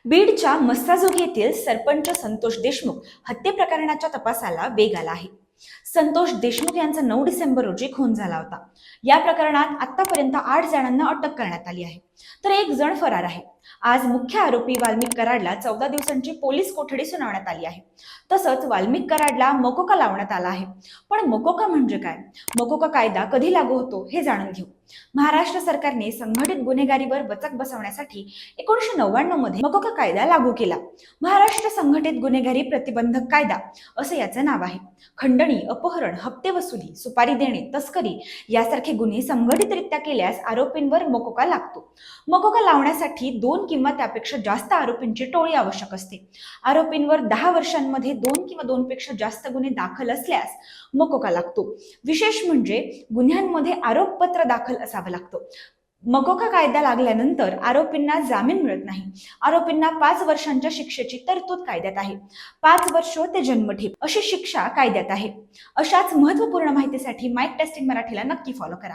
बीडच्या मस्साजोग येथील सरपंच संतोष देशमुख हत्ये प्रकरणाच्या तपासाला वेग आला आहे. संतोष देशमुख यांचा 9 डिसेंबर रोजी खून झाला होता. या प्रकरणात आतापर्यंत 8 जणांना अटक करण्यात आली आहे, तर 1 जण फरार आहे. आज मुख्य आरोपी वाल्मिक कराडला 14 दिवसांची पोलीस कोठडी सुनावण्यात आली आहे. तसंच वाल्मिक कराडला मकोका लावण्यात आला आहे. पण मकोका म्हणजे काय? मकोका कायदा कधी लागू होतो हे जाणून घेऊ. महाराष्ट्र सरकारने संघटित गुन्हेगारीवर वचक बसवण्यासाठी 1999 मध्ये मकोका कायदा लागू केला. महाराष्ट्र संघटित गुन्हेगारी प्रतिबंधक कायदा असं याचं नाव आहे. खंडणी, अपहरण, हप्ते वसुली, सुपारी देणे, तस्करी यासारखे गुन्हे संघटितरित्या केल्यास आरोपींवर मकोका लागतो. मकोका लावण्यासाठी 2 किंवा त्यापेक्षा जास्त आरोपींची टोळी आवश्यक असते. आरोपींवर 10 वर्षांमध्ये 2 किंवा 2 पेक्षा जास्त गुन्हे दाखल असल्यास मकोका लागतो. विशेष म्हणजे गुन्ह्यांमध्ये आरोपपत्र दाखल असावं लागतं. मकोका कायदा लागल्यानंतर आरोपींना जामीन मिळत नाही. आरोपींना 5 वर्षांच्या शिक्षेची तरतूद कायद्यात आहे. 5 वर्ष ते जन्मठेप अशी शिक्षा कायद्यात आहे. अशाच महत्त्वपूर्ण माहितीसाठी माईक टेस्टिंग मराठीला नक्की फॉलो करा.